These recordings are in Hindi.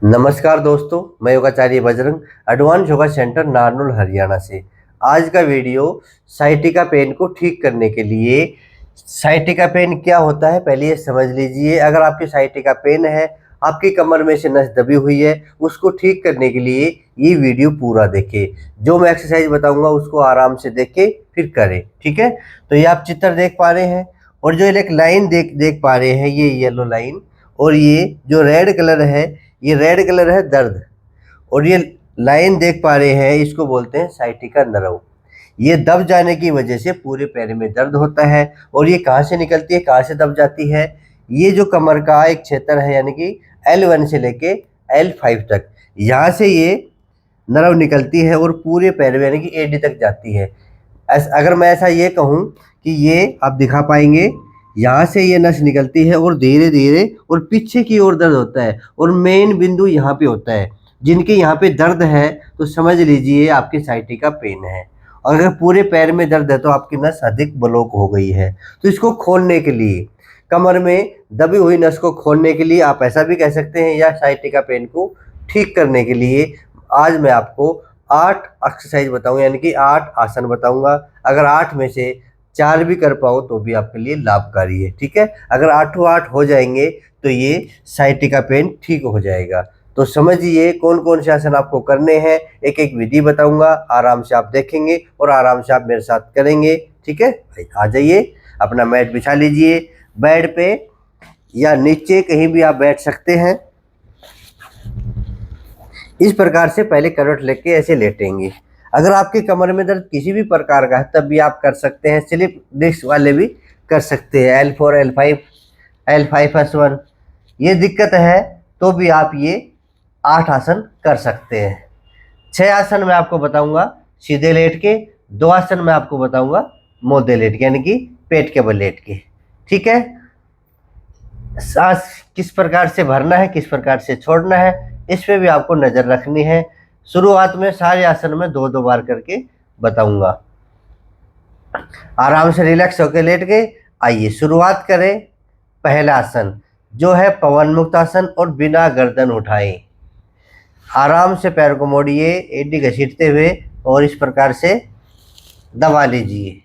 नमस्कार दोस्तों, मैं योगाचार्य बजरंग एडवांस योगा सेंटर नारनौल हरियाणा से। आज का वीडियो साइटिका पेन को ठीक करने के लिए। साइटिका पेन क्या होता है पहले ये समझ लीजिए। अगर आपकी साइटिका पेन है, आपकी कमर में से नस दबी हुई है, उसको ठीक करने के लिए ये वीडियो पूरा देखें। जो मैं एक्सरसाइज बताऊंगा उसको आराम से देखें फिर करें, ठीक है। तो ये आप चित्र देख पा रहे हैं और जो एक लाइन देख पा रहे हैं, ये येलो लाइन, और ये जो रेड कलर है, ये रेड कलर है दर्द। और ये लाइन देख पा रहे हैं, इसको बोलते हैं साइटिका नर्व। ये दब जाने की वजह से पूरे पैर में दर्द होता है। और ये कहाँ से निकलती है, कहाँ से दब जाती है? ये जो कमर का एक क्षेत्र है, यानी कि L1 से लेके L5 तक, यहाँ से ये नर्व निकलती है और पूरे पैर में यानी कि एडी तक जाती है। अगर मैं ऐसा ये कहूँ कि ये आप दिखा पाएंगे, यहाँ से ये नस निकलती है और धीरे धीरे और पीछे की ओर दर्द होता है, और मेन बिंदु यहाँ पे होता है। जिनके यहाँ पे दर्द है तो समझ लीजिए आपकी साइटिका पेन है। और अगर पूरे पैर में दर्द है तो आपकी नस अधिक ब्लॉक हो गई है। तो इसको खोलने के लिए, कमर में दबी हुई नस को खोलने के लिए आप ऐसा भी कह सकते हैं, या साइटिका पेन को ठीक करने के लिए आज मैं आपको 8 एक्सरसाइज बताऊंगा, यानी कि 8 आसन बताऊंगा। अगर 8 में से 4 भी कर पाओ तो भी आपके लिए लाभकारी है, ठीक है। अगर 8 हो जाएंगे तो ये साइटिका पेन ठीक हो जाएगा। तो समझिए कौन कौन से आसन आपको करने हैं, एक एक विधि बताऊंगा, आराम से आप देखेंगे और आराम से आप मेरे साथ करेंगे, ठीक है। भाई आ जाइए, अपना मैट बिछा लीजिए, बेड पे या नीचे कहीं भी आप बैठ सकते हैं। इस प्रकार से पहले करवट लेके ऐसे लेटेंगे। अगर आपकी कमर में दर्द किसी भी प्रकार का है तब भी आप कर सकते हैं, स्लिप डिस्क वाले भी कर सकते हैं, L4 L5 L5S1। ये दिक्कत है तो भी आप ये 8 आसन कर सकते हैं। 6 आसन मैं आपको बताऊंगा सीधे लेट के, 2 आसन मैं आपको बताऊंगा मोदे लेट के, यानी कि पेट के बल लेट के, ठीक है। सांस किस प्रकार से भरना है, किस प्रकार से छोड़ना है, इस पे भी आपको नजर रखनी है। शुरुआत में सारे आसन में 2-2 बार करके बताऊंगा। आराम से रिलैक्स होकर लेट गए। आइए शुरुआत करें। पहला आसन जो है पवन मुक्त आसन, और बिना गर्दन उठाए आराम से पैर को मोड़िए, एडी घसीटते हुए, और इस प्रकार से दबा लीजिए।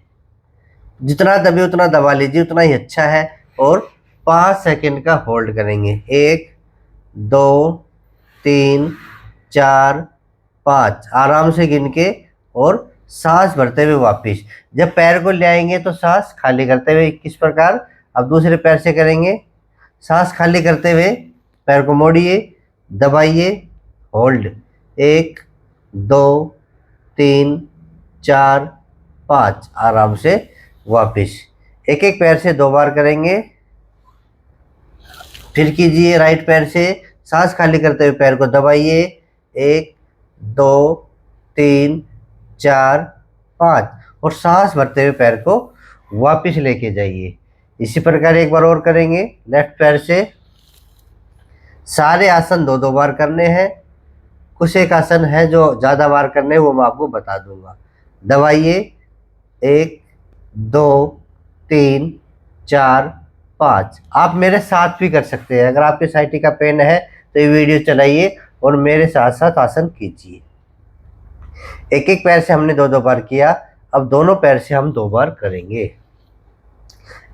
जितना दबे उतना दबा लीजिए, उतना ही अच्छा है। और 5 सेकंड का होल्ड करेंगे। 1 2 3 4 5, आराम से गिन के, और सांस भरते हुए वापिस। जब पैर को ले आएंगे तो सांस खाली करते हुए किस प्रकार, अब दूसरे पैर से करेंगे। सांस खाली करते हुए पैर को मोड़िए, दबाइए, होल्ड। 1 2 3 4 5, आराम से वापिस। एक एक पैर से 2 बार करेंगे। फिर कीजिए राइट पैर से, सांस खाली करते हुए पैर को दबाइए। 1 2 3 4 5, और सांस भरते हुए पैर को वापस लेके जाइए। इसी प्रकार एक बार और करेंगे। लेफ्ट पैर से सारे आसन 2-2 बार करने हैं। कुछ एक आसन है जो ज़्यादा बार करने हैं, वो मैं आपको बता दूंगा। दबाइए। 1 2 3 4 5, आप मेरे साथ भी कर सकते हैं। अगर आपके साइटिका पेन है तो ये वीडियो चलाइए और मेरे साथ साथ आसन कीजिए। एक एक पैर से हमने 2-2 बार किया, अब दोनों पैर से हम 2 बार करेंगे।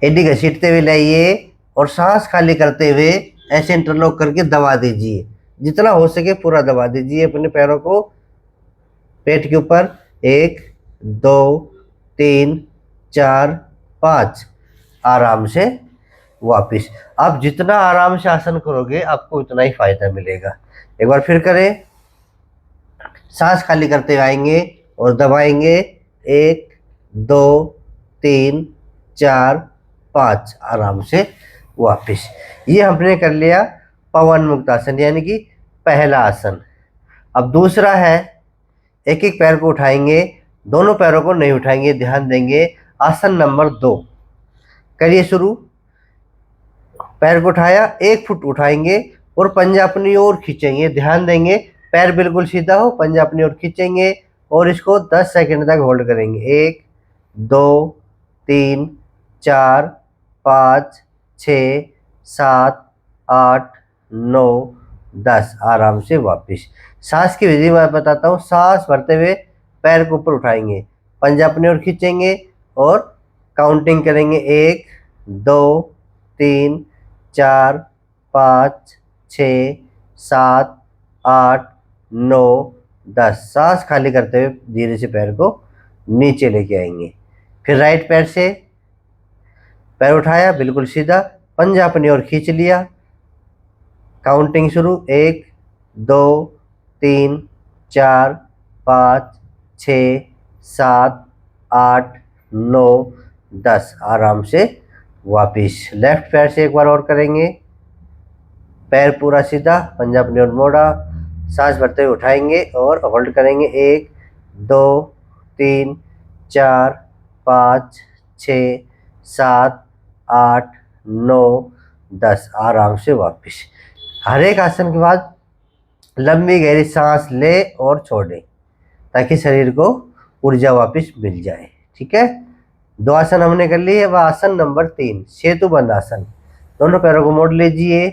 एडी घसीटते हुए लाइए और सांस खाली करते हुए ऐसे इंटरलॉक करके दबा दीजिए। जितना हो सके पूरा दबा दीजिए अपने पैरों को पेट के ऊपर। 1 2 3 4 5, आराम से वापिस। आप जितना आराम से आसन करोगे आपको उतना ही फायदा मिलेगा। एक बार फिर करें। सांस खाली करते हुए आएंगे और दबाएंगे। 1 2 3 4 5, आराम से वापिस। ये हमने कर लिया पवन मुक्त आसन, यानी कि पहला आसन। अब दूसरा है, एक एक पैर को उठाएंगे, दोनों पैरों को नहीं उठाएंगे, ध्यान देंगे। आसन नंबर 2 करिए शुरू। पैर को उठाया, 1 फुट उठाएंगे और पंजा अपनी ओर खींचेंगे। ध्यान देंगे पैर बिल्कुल सीधा हो, पंजा अपनी ओर खींचेंगे और इसको 10 सेकंड तक होल्ड करेंगे। 1 2 3 4 5 6 7 8 9 10, आराम से वापस। सांस की विधि मैं बताता हूँ। सांस भरते हुए पैर को ऊपर उठाएंगे, पंजा अपनी ओर खींचेंगे और काउंटिंग करेंगे। 1, 2, 3, 4, 5, 6, 7, 8, 9, 10। सांस खाली करते हुए धीरे से पैर को नीचे लेके आएंगे। फिर राइट पैर से पैर उठाया बिल्कुल सीधा, पंजा अपनी ओर खींच लिया, काउंटिंग शुरू। 1, 2, 3, 4, 5, 6, 7, 8, 9, 10, आराम से वापिस। लेफ्ट पैर से एक बार और करेंगे। पैर पूरा सीधा, पंजा अपनी ओर मोड़ा, सांस भरते हुए उठाएंगे और होल्ड करेंगे। 1, 2, 3, 4, 5, 6, 7, 8, 9, 10, आराम से वापिस। हर एक आसन के बाद लंबी गहरी सांस ले और छोड़े ताकि शरीर को ऊर्जा वापस मिल जाए। ठीक है, 2 आसन हमने कर लिए। वह आसन नंबर 3, सेतु बंद आसन। दोनों पैरों को मोड़ लीजिए,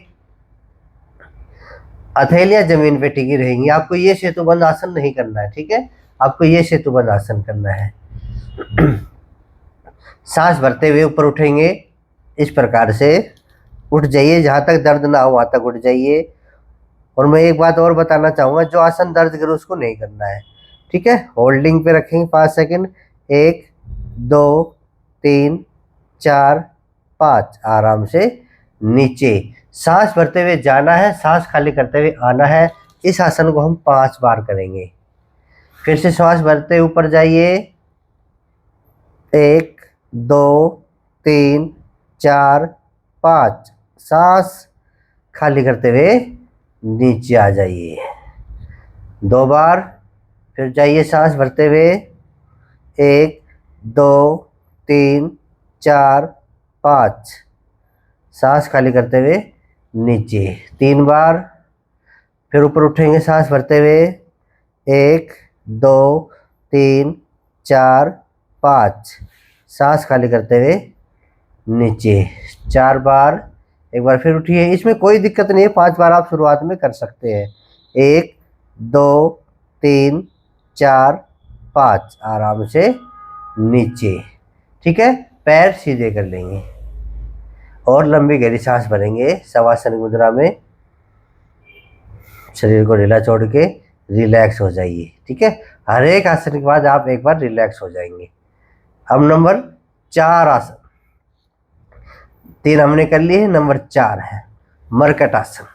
हथेलियां जमीन पे टिकी रहेंगी। आपको ये सेतु बंद आसन नहीं करना है, ठीक है, आपको ये सेतु बंद आसन करना है। सांस भरते हुए ऊपर उठेंगे, इस प्रकार से उठ जाइए, जहां तक दर्द ना हो वहां तक उठ जाइए। और मैं एक बात और बताना चाहूंगा, जो आसन दर्द करे उसको नहीं करना है। ठीक है, होल्डिंग पे रखेंगे 5 सेकंड। 1, 2, 3, 4, 5, आराम से नीचे। सांस भरते हुए जाना है, सांस खाली करते हुए आना है। इस आसन को हम 5 बार करेंगे। फिर से सांस भरते ऊपर जाइए। 1, 2, 3, 4, 5, सांस खाली करते हुए नीचे आ जाइए 2 बार। फिर जाइए सांस भरते हुए। 1, 2, 3, 4, 5, सांस खाली करते हुए नीचे 3 बार। फिर ऊपर उठेंगे सांस भरते हुए। 1, 2, 3, 4, 5, सांस खाली करते हुए नीचे 4 बार। एक बार फिर उठिए, इसमें कोई दिक्कत नहीं है, 5 बार आप शुरुआत में कर सकते हैं। 1, 2, 3, 4, 5, आराम से नीचे। ठीक है, पैर सीधे कर लेंगे और लंबी गहरी सांस भरेंगे शवासन मुद्रा में। शरीर को ढीला छोड़ के रिलैक्स हो जाइए। ठीक है, हर एक आसन के बाद आप एक बार रिलैक्स हो जाएंगे। अब नंबर 4 आसन, 3 हमने कर लिए, नंबर 4 है मरकट आसन।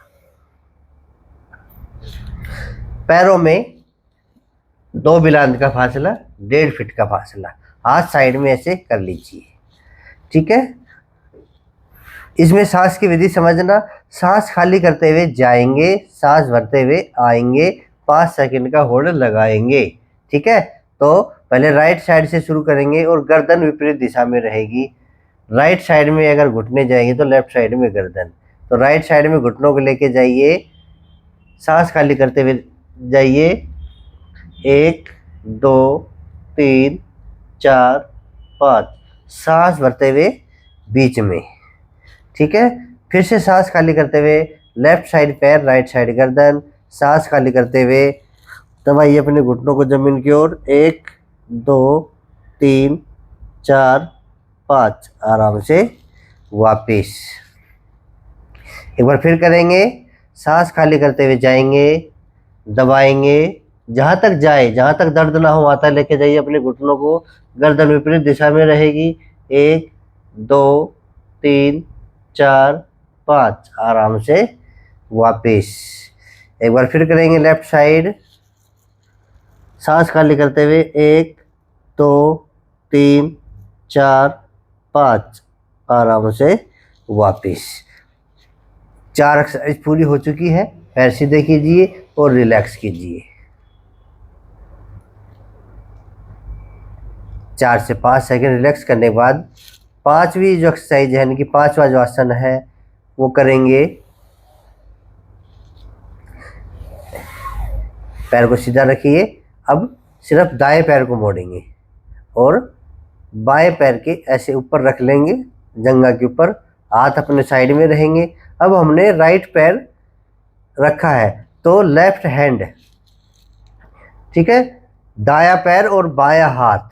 पैरों में 2 बिलांद का फासला, 1.5 फीट का फासला, हाथ साइड में ऐसे कर लीजिए। ठीक है, इसमें सांस की विधि समझना। सांस खाली करते हुए जाएंगे, सांस भरते हुए आएंगे, 5 सेकंड का होल्ड लगाएंगे। ठीक है, तो पहले राइट साइड से शुरू करेंगे और गर्दन विपरीत दिशा में रहेगी। राइट साइड में अगर घुटने जाएंगे तो लेफ्ट साइड में गर्दन। तो राइट साइड में घुटनों को लेके जाइए, सांस खाली करते हुए जाइए। 1, 2, 3, 4, 5, सांस भरते हुए बीच में। ठीक है, फिर से सांस खाली करते हुए लेफ्ट साइड पैर, राइट साइड गर्दन, सांस खाली करते हुए दबाइए अपने घुटनों को जमीन की ओर। 1, 2, 3, 4, 5, आराम से वापिस। एक बार फिर करेंगे, सांस खाली करते हुए जाएंगे, दबाएंगे, जहां तक जाए, जहां तक दर्द ना हो वहां तक लेके जाइए अपने घुटनों को। गर्दन विपरीत दिशा में रहेगी। 1, 2, 3, 4, 5, आराम से वापिस। एक बार फिर करेंगे लेफ्ट साइड, सांस खाली करते हुए। 1, 2, 3, 4, 5, आराम से वापिस। 4 एक्सरसाइज पूरी हो चुकी है। पैर सीधे कीजिए और रिलैक्स कीजिए। 4 से 5 सेकंड रिलैक्स करने के बाद 5वीं जो एक्सरसाइज है, यानी कि 5वां जो आसन है वो करेंगे। पैर को सीधा रखिए। अब सिर्फ दाएं पैर को मोड़ेंगे और बाएं पैर के ऐसे ऊपर रख लेंगे, जंघा के ऊपर, हाथ अपने साइड में रहेंगे। अब हमने राइट पैर रखा है तो लेफ्ट हैंड, ठीक है, दाया पैर और बाया हाथ।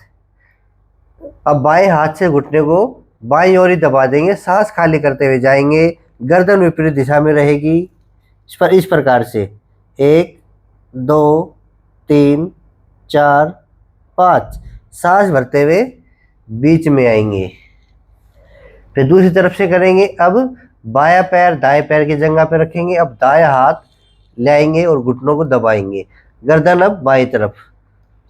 अब बाएं हाथ से घुटने को बाईं ओर ही दबा देंगे, सांस खाली करते हुए जाएंगे, गर्दन विपरीत दिशा में रहेगी। इस प्रकार से 1 2 3 4 5, सांस भरते हुए बीच में आएंगे। फिर दूसरी तरफ से करेंगे। अब बाया पैर दाएं पैर की जगह पे रखेंगे, अब दाया हाथ लाएंगे और घुटनों को दबाएंगे, गर्दन अब बाईं तरफ,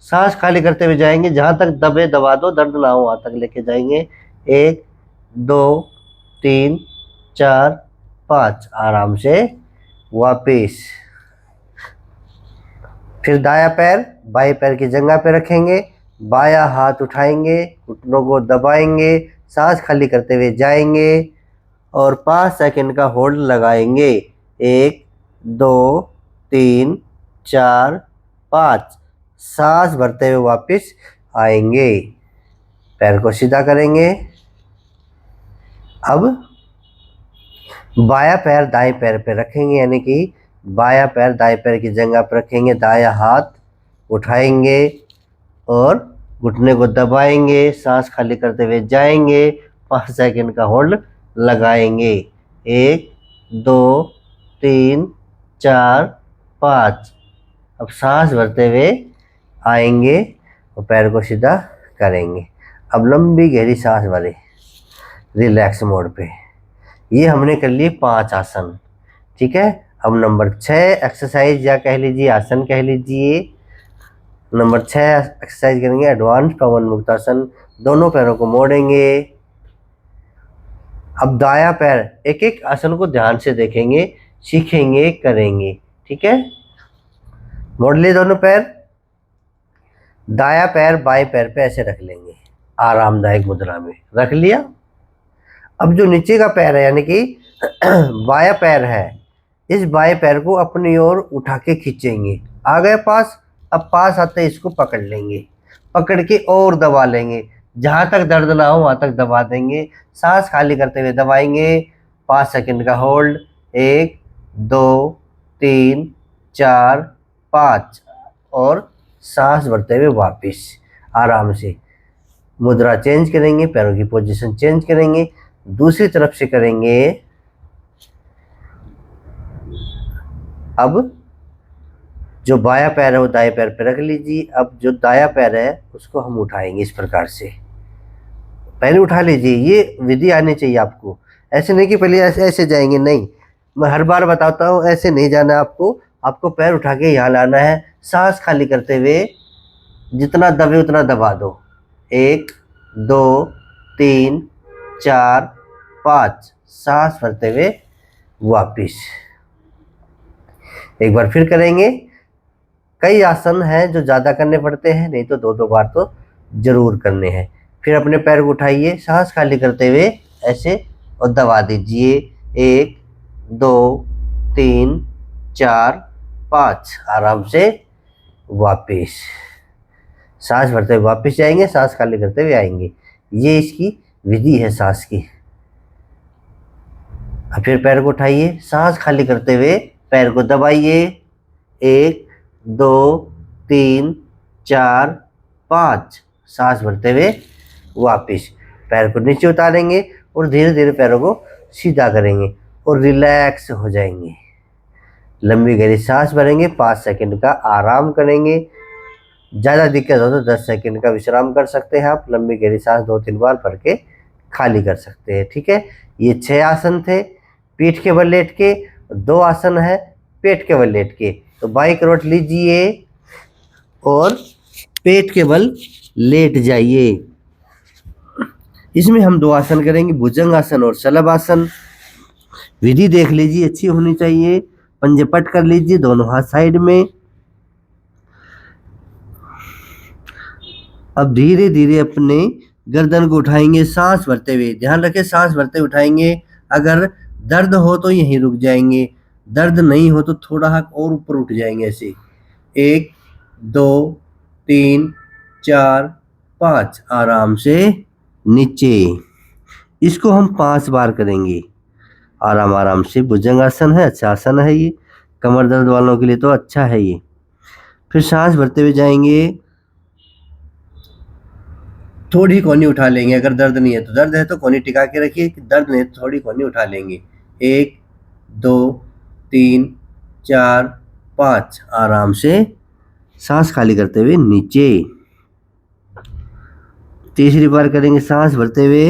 सांस खाली करते हुए जाएंगे, जहां तक दबे दबा दो, दर्द ना हो वहां तक लेके जाएंगे। 1 2 3 4 5, आराम से वापिस। फिर दाया पैर बाएं पैर की जगह पे रखेंगे, बाया हाथ उठाएंगे, घुटनों को दबाएंगे, सांस खाली करते हुए जाएंगे और 5 सेकंड का होल्ड लगाएंगे। 1 2 3 4 5, सांस भरते हुए वापस आएंगे, पैर को सीधा करेंगे। अब बाया पैर दाएं पैर पे रखेंगे, यानी कि बाया पैर दाएं पैर की जगह पर रखेंगे, दाया हाथ उठाएंगे और घुटने को दबाएंगे, सांस खाली करते हुए जाएंगे, 5 सेकंड का होल्ड लगाएंगे। 1 2 3 4 5, अब सांस भरते हुए आएंगे और पैर को सीधा करेंगे। अब लंबी गहरी सांस भरे रिलैक्स मोड पे। ये हमने कर लिए 5 आसन, ठीक है। अब नंबर 6 एक्सरसाइज या कह लीजिए आसन कह लीजिए। नंबर 6 एक्सरसाइज करेंगे एडवांस पवन मुक्तासन। दोनों पैरों को मोड़ेंगे। अब दाया पैर, एक एक आसन को ध्यान से देखेंगे, सीखेंगे, करेंगे, ठीक है। मोड़ लिए दोनों पैर, दाया पैर बाएं पैर पे ऐसे रख लेंगे, आरामदायक मुद्रा में रख लिया। अब जो नीचे का पैर है यानी कि बाया पैर है, इस बाएं पैर को अपनी ओर उठा के खींचेंगे, आ गए पास। अब पास आते ही इसको पकड़ लेंगे, पकड़ के और दबा लेंगे, जहां तक दर्द ना हो वहां तक दबा देंगे, सांस खाली करते हुए दबाएंगे, 5 सेकंड का होल्ड। 1 2 3 4 5, और सांस भरते हुए वापिस आराम से। मुद्रा चेंज करेंगे, पैरों की पोजीशन चेंज करेंगे, दूसरी तरफ से करेंगे। अब जो बाया पैर है वो दाएं पैर पे रख लीजिए। अब जो दाया पैर है उसको हम उठाएंगे इस प्रकार से, पहले उठा लीजिए। ये विधि आनी चाहिए आपको, ऐसे नहीं कि पहले ऐसे ऐसे जाएंगे, नहीं। मैं हर बार बताता हूँ, ऐसे नहीं जाना आपको। आपको पैर उठा के यहाँ लाना है, सांस खाली करते हुए जितना दबे उतना दबा दो। 1 2 3 4 5, सांस भरते हुए वापिस। एक बार फिर करेंगे। कई आसन हैं जो ज़्यादा करने पड़ते हैं, नहीं तो 2-2 बार तो जरूर करने हैं। फिर अपने पैर को उठाइए, सांस खाली करते हुए ऐसे और दबा दीजिए। 1 2 3 4 5, आराम से वापिस। सांस भरते हुए वापिस जाएंगे, सांस खाली करते हुए आएंगे। ये इसकी विधि है सांस की। अब फिर पैर को उठाइए, सांस खाली करते हुए पैर को दबाइए। 1 2 3 4 5, सांस भरते हुए वापिस। पैर को नीचे उतारेंगे और धीरे धीरे पैरों को सीधा करेंगे और रिलैक्स हो जाएंगे। लंबी गहरी सांस भरेंगे, 5 सेकंड का आराम करेंगे। ज़्यादा दिक्कत हो तो 10 सेकंड का विश्राम कर सकते हैं आप। लंबी गहरी सांस 2-3 बार भर के खाली कर सकते हैं, ठीक है। ये 6 आसन थे पीठ के बल लेट के, 2 आसन है पेट के बल लेट के। तो बाईं करवट लीजिए और पेट के बल लेट जाइए। इसमें हम 2 आसन करेंगे, भुजंग आसन और शलभ आसन। विधि देख लीजिए, अच्छी होनी चाहिए। पंजे पट कर लीजिए, दोनों हाथ साइड में। अब धीरे धीरे अपने गर्दन को उठाएंगे, सांस भरते हुए। ध्यान रखें, सांस भरते हुए उठाएंगे। अगर दर्द हो तो यहीं रुक जाएंगे, दर्द नहीं हो तो थोड़ा हाथ और ऊपर उठ जाएंगे ऐसे। 1 2 3 4 5, आराम से नीचे। इसको हम 5 बार करेंगे आराम आराम से। भुजंग आसन है, अच्छा आसन है ये, कमर दर्द वालों के लिए तो अच्छा है ये। फिर सांस भरते हुए जाएंगे, थोड़ी कोहनी उठा लेंगे। अगर दर्द नहीं है तो, दर्द है तो कोहनी टिका के रखिए, दर्द नहीं है तो थोड़ी कोहनी उठा लेंगे। 1 2 3 4 5, आराम से सांस खाली करते हुए नीचे। तीसरी बार करेंगे सांस भरते हुए,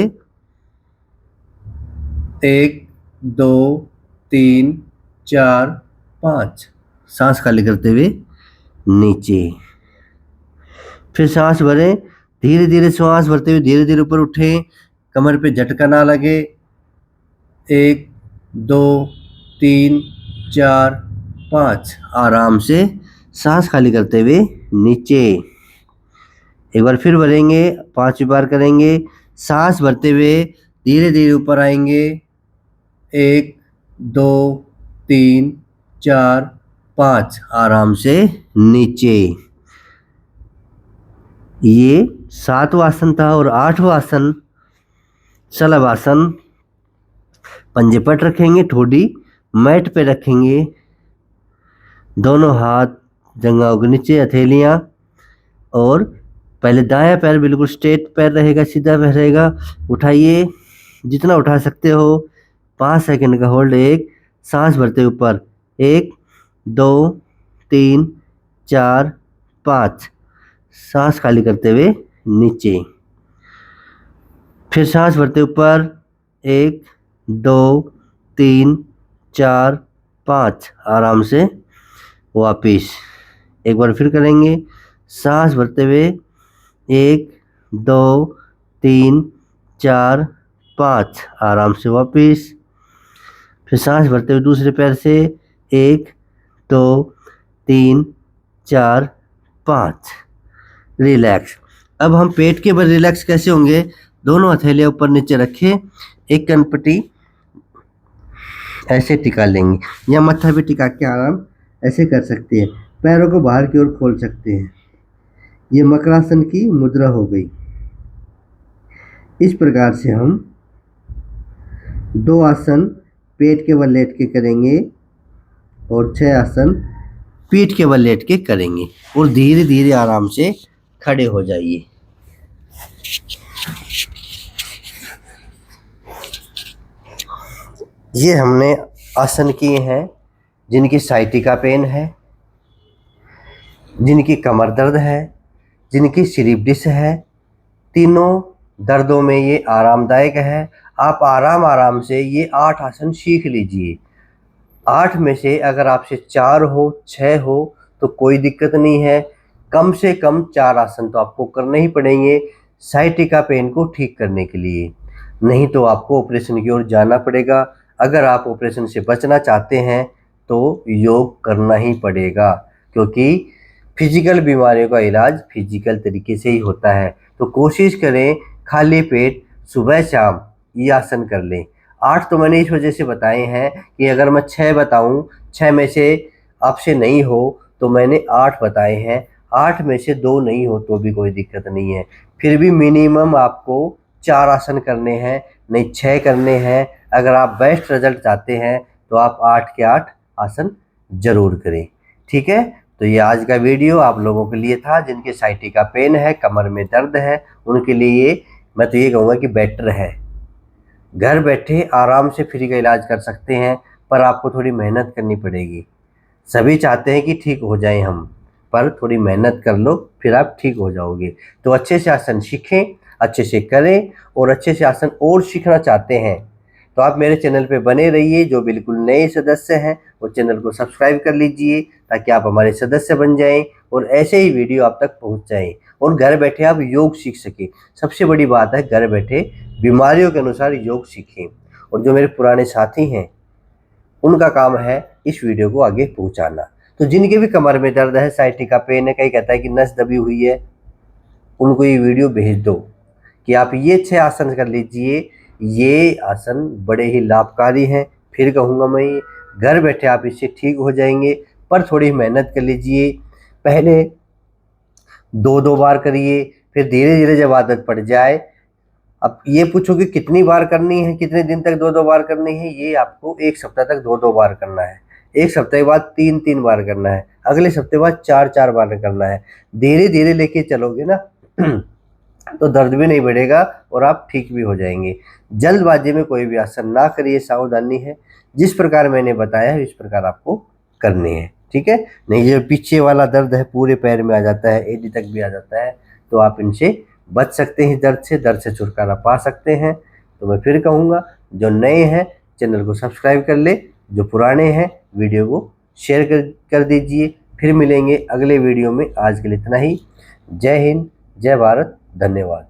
1 2 3 4 5, सांस खाली करते हुए नीचे। फिर सांस भरें, धीरे धीरे श्वास भरते हुए धीरे धीरे ऊपर उठें, कमर पे झटका ना लगे। 1 2 3 4 5, आराम से सांस खाली करते हुए नीचे। एक बार फिर भरेंगे, 5वीं बार करेंगे। सांस भरते हुए धीरे धीरे ऊपर आएंगे, 1 2 3 4 5, आराम से नीचे। ये 7वां आसन था। और 8वां आसन शलभ आसन। पंजे पट रखेंगे, ठोडी मैट पे रखेंगे, दोनों हाथ जंघाओं के नीचे, हथेलियां, और पहले दायां पैर बिल्कुल स्ट्रेट पैर रहेगा, सीधा पैर रहेगा। उठाइए, जितना उठा सकते हो। 5 सेकंड का होल्ड। 1, सांस भरते ऊपर, 1 2 3 4 5, सांस खाली करते हुए नीचे। फिर सांस भरते ऊपर, 1 2 3 4 5, आराम से वापिस। एक बार फिर करेंगे, सांस भरते हुए, 1 2 3 4 5, आराम से वापिस। फिर सांस भरते हुए दूसरे पैर से, 1 2 3 4 5, रिलैक्स। अब हम पेट के बल रिलैक्स कैसे होंगे, दोनों हथेलियां ऊपर नीचे रखे, एक कनपटी ऐसे टिका लेंगे, या मत्था भी टिका के आराम ऐसे कर सकते हैं। पैरों को बाहर की ओर खोल सकते हैं। ये मकरासन की मुद्रा हो गई। इस प्रकार से हम 2 आसन पेट के बल लेट के करेंगे और 6 आसन पीठ के बल लेट के करेंगे। और धीरे धीरे आराम से खड़े हो जाइए। ये हमने आसन किए हैं जिनकी साइटिका पेन है, जिनकी कमर दर्द है, जिनकी स्लीप डिस्क है। तीनों दर्दों में ये आरामदायक है। आप आराम से ये 8 आसन सीख लीजिए। 8 में से अगर आपसे 4 हो, 6 हो तो कोई दिक्कत नहीं है। कम से कम 4 आसन तो आपको करने ही पड़ेंगे साइटिका पेन को ठीक करने के लिए, नहीं तो आपको ऑपरेशन की ओर जाना पड़ेगा। अगर आप ऑपरेशन से बचना चाहते हैं तो योग करना ही पड़ेगा, क्योंकि फिजिकल बीमारियों का इलाज फिजिकल तरीके से ही होता है। तो कोशिश करें खाली पेट सुबह शाम ये आसन कर लें। 8 तो मैंने इस वजह से बताए हैं कि अगर मैं 6 बताऊं, 6 में से आपसे नहीं हो तो मैंने 8 बताए हैं। 8 में से 2 नहीं हो तो भी कोई दिक्कत नहीं है। फिर भी मिनिमम आपको 4 आसन करने हैं, नहीं 6 करने हैं। अगर आप बेस्ट रिजल्ट चाहते हैं तो आप 8 के 8 आसन जरूर करें। ठीक है, तो ये आज का वीडियो आप लोगों के लिए था जिनके साइटिका पेन है, कमर में दर्द है, उनके लिए मैं तो ये कहूँगा कि बेटर है। घर बैठे आराम से फ्री का इलाज कर सकते हैं, पर आपको थोड़ी मेहनत करनी पड़ेगी। सभी चाहते हैं कि ठीक हो जाएं हम, पर थोड़ी मेहनत कर लो फिर आप ठीक हो जाओगे। तो अच्छे से आसन सीखें, अच्छे से करें, और अच्छे से आसन और सीखना चाहते हैं तो आप मेरे चैनल पे बने रहिए। जो बिल्कुल नए सदस्य हैं वो चैनल को सब्सक्राइब कर लीजिए ताकि आप हमारे सदस्य बन जाएं और ऐसे ही वीडियो आप तक पहुंच जाएं और घर बैठे आप योग सीख सकें। सबसे बड़ी बात है घर बैठे बीमारियों के अनुसार योग सीखें। और जो मेरे पुराने साथी हैं उनका काम है इस वीडियो को आगे पहुंचाना। तो जिनके भी कमर में दर्द है, साइटिका पेन है, कहीं कहता है कि नस दबी हुई है, उनको ये वीडियो भेज दो कि आप ये 6 आसन कर लीजिए। ये आसन बड़े ही लाभकारी हैं। फिर कहूँगा मैं, घर बैठे आप इससे ठीक हो जाएंगे, पर थोड़ी मेहनत कर लीजिए। पहले 2-2 बार करिए, फिर धीरे धीरे जब आदत पड़ जाए, अब ये पूछो कि कितनी बार करनी है, कितने दिन तक 2-2 बार करनी है, ये आपको 1 सप्ताह तक 2-2 बार करना है। एक सप्ताह के बाद 3-3 बार करना है, अगले सप्ताह बाद 4-4 बार करना है। धीरे धीरे लेके चलोगे ना तो दर्द भी नहीं बढ़ेगा और आप ठीक भी हो जाएंगे। जल्दबाजी में कोई भी आसन ना करिए, सावधानी है। जिस प्रकार मैंने बताया है इस प्रकार आपको करने हैं, ठीक है। नहीं जो पीछे वाला दर्द है पूरे पैर में आ जाता है, एडी तक भी आ जाता है, तो आप इनसे बच सकते हैं, दर्द से छुटकारा पा सकते हैं। तो मैं फिर कहूँगा, जो नए हैं चैनल को सब्सक्राइब कर ले, जो पुराने हैं वीडियो को शेयर कर दीजिए। फिर मिलेंगे अगले वीडियो में, आज के लिए इतना ही। जय हिंद, जय भारत, धन्यवाद।